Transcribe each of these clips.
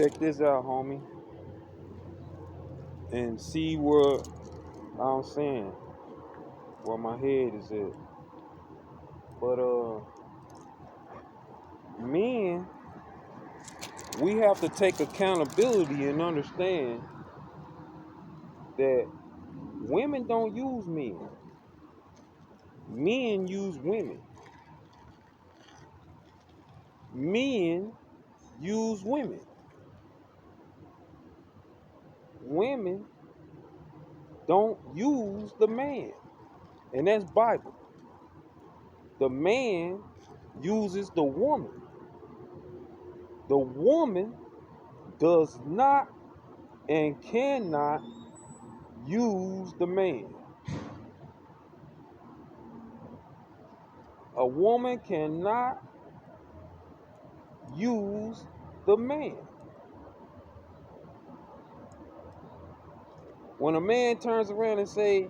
Check this out, homie, and see where I'm saying where my head is at. But men, we have to take accountability and understand that women don't use men. Men use women. Men use women. Women don't use the man. And that's Bible. The man uses the woman. The woman does not and cannot use the man. A woman cannot use the man. When a man turns around and say,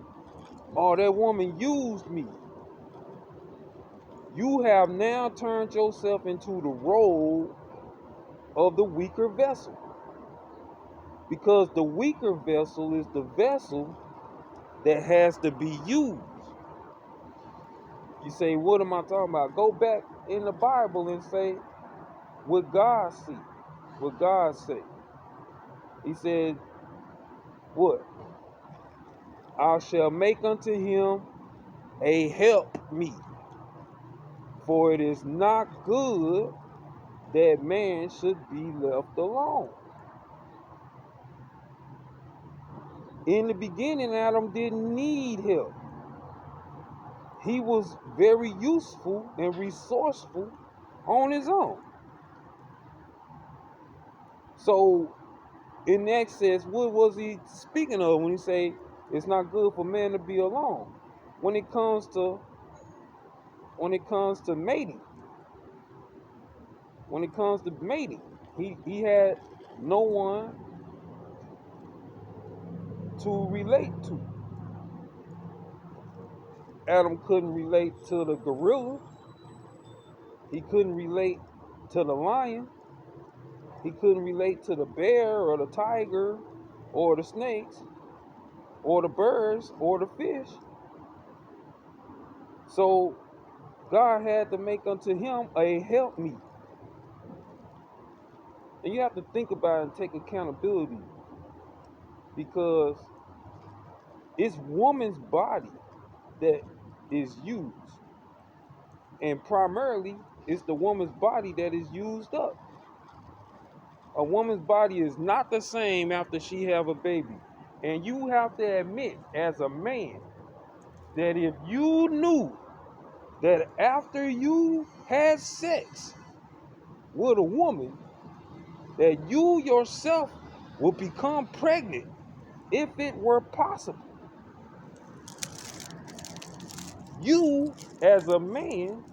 "Oh, that woman used me," you have now turned yourself into the role of the weaker vessel. Because the weaker vessel is the vessel that has to be used. You say, what am I talking about? Go back in the Bible and say what God see, what God say. He said, what? I shall make unto him a help meet, for it is not good that man should be left alone. In the beginning, Adam didn't need help. He was very useful and resourceful on his own. So, in that sense, what was he speaking of when he say it's not good for man to be alone? When it comes to mating, he had no one to relate to. Adam couldn't relate to the gorilla. He couldn't relate to the lion. He couldn't relate to the bear or the tiger or the snakes or the birds or the fish. So God had to make unto him a helpmeet. And you have to think about it and take accountability, because it's woman's body that is used. And primarily, it's the woman's body that is used up. A woman's body is not the same after she have a baby. And you have to admit, as a man, that if you knew that after you had sex with a woman, that you yourself will become pregnant if it were possible, you as a man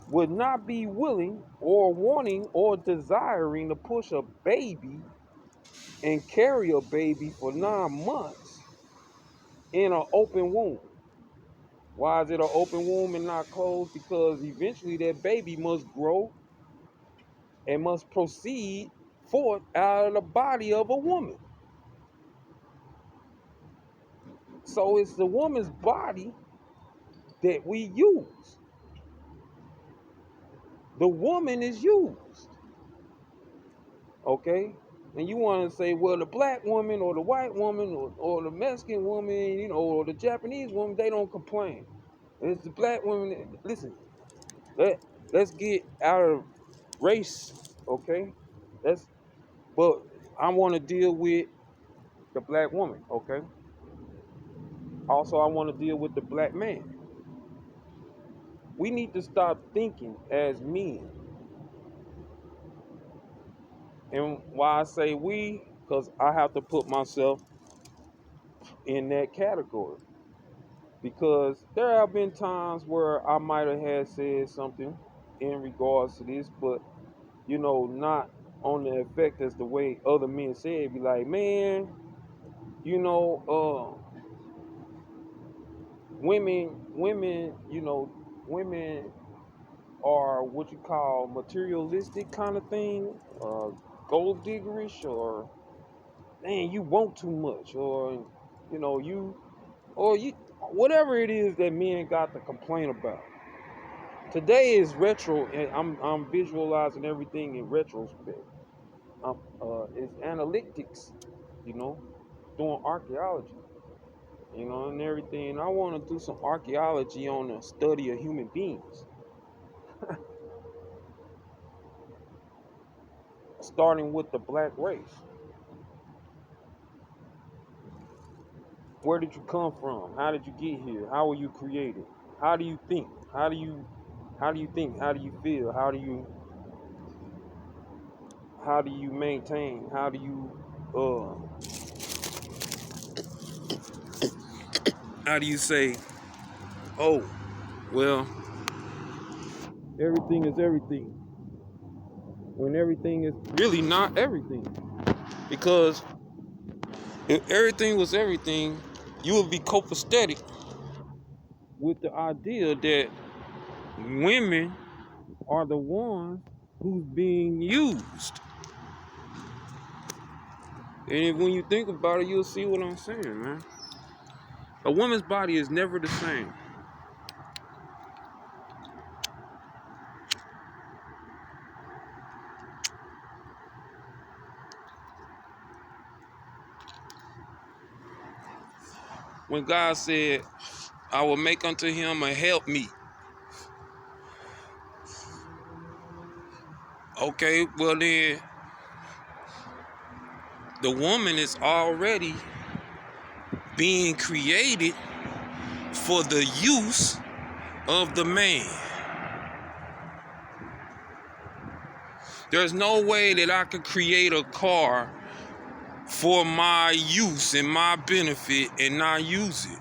would not be willing or wanting or desiring to push a baby and carry a baby for 9 months in an open womb. Why is it an open womb and not closed? Because eventually that baby must grow and must proceed forth out of the body of a woman. So it's the woman's body that we use. The woman is used. Okay? And you want to say, well, the black woman or the white woman or the Mexican woman, or the Japanese woman, they don't complain. It's the black woman. Listen, let's get out of race, okay? But I want to deal with the black woman, okay? Also, I want to deal with the black man. We need to stop thinking as men. And why I say we, because I have to put myself in that category. Because there have been times where I might have had said something in regards to this, but not on the effect as the way other men said. Be like, man, women are what you call materialistic kind of thing, gold diggerish, or man, you want too much, or you whatever it is that men got to complain about. Today is retro, and I'm visualizing everything in retrospect. It's analytics, you know, doing archaeology, and everything. I want to do some archaeology on the study of human beings, starting with the black race. Where did you come from? How did you get here? How were you created? How do you think? How do you think? How do you feel? How do you maintain? How do you say, oh, well, everything is everything, when everything is really not everything? Because if everything was everything, you would be copacetic with the idea that women are the ones who's being used. And when you think about it, you'll see what I'm saying, man. A woman's body is never the same. When God said, I will make unto him a helpmeet. Okay, well then, the woman is already being created for the use of the man. There's no way that I could create a car for my use and my benefit and not use it.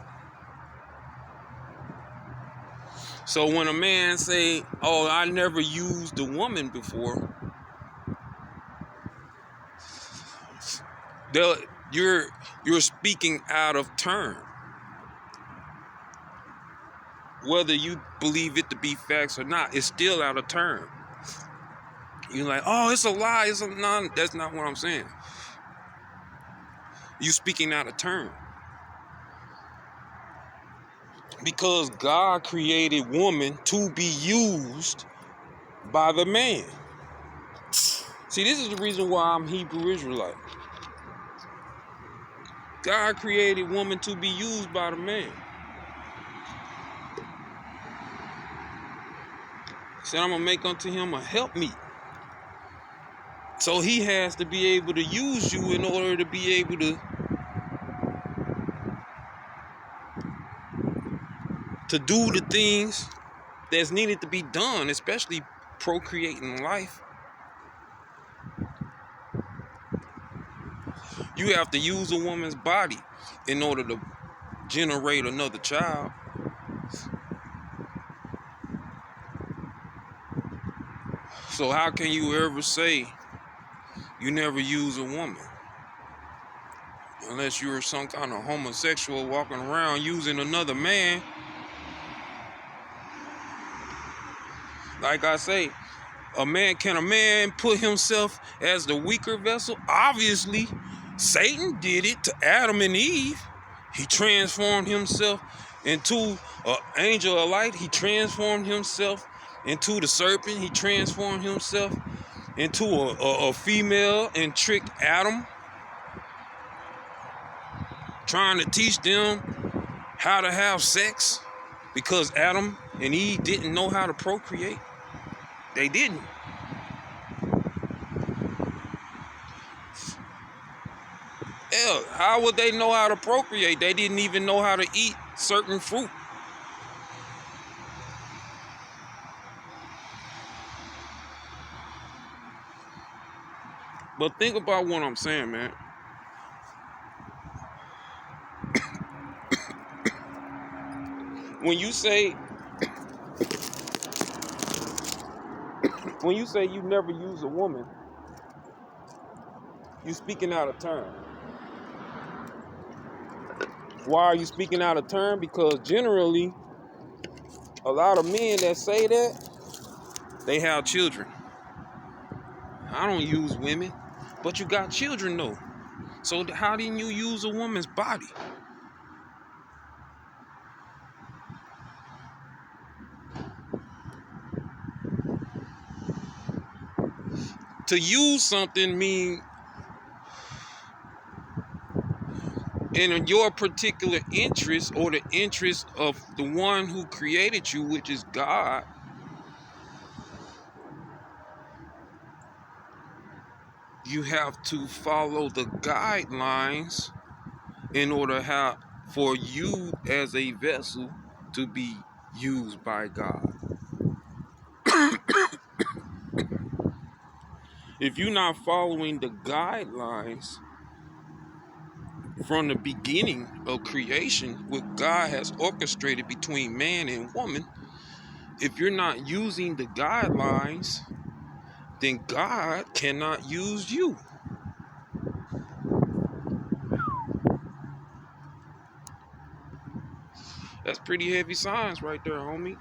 So when a man say, oh, I never used a woman before, you're speaking out of turn. Whether you believe it to be facts or not, it's still out of turn. You're like, oh, it's a lie. That's not what I'm saying. You speaking out of turn. Because God created woman to be used by the man. See, this is the reason why I'm Hebrew Israelite. God created woman to be used by the man. He said, I'm going to make unto him a helpmeet. So he has to be able to use you in order to be able to do the things that's needed to be done, especially procreating life. You have to use a woman's body in order to generate another child. So how can you ever say you never use a woman? Unless you're some kind of homosexual walking around using another man. Like I say, can a man put himself as the weaker vessel? Obviously, Satan did it to Adam and Eve. He transformed himself into an angel of light. He transformed himself into the serpent. He transformed himself into a female and tricked Adam, trying to teach them how to have sex because Adam and Eve didn't know how to procreate. They didn't. Hell, how would they know how to procreate? They didn't even know how to eat certain fruit. But think about what I'm saying, man. When you say you never use a woman, you're speaking out of turn. Why are you speaking out of turn? Because generally, a lot of men that say that, they have children. I don't use women. But you got children though. So how didn't you use a woman's body? To use something mean in your particular interest or the interest of the one who created you, which is God. You have to follow the guidelines in order for you as a vessel to be used by God. If you're not following the guidelines from the beginning of creation, what God has orchestrated between man and woman, if you're not using the guidelines, then God cannot use you. That's pretty heavy science right there, homie.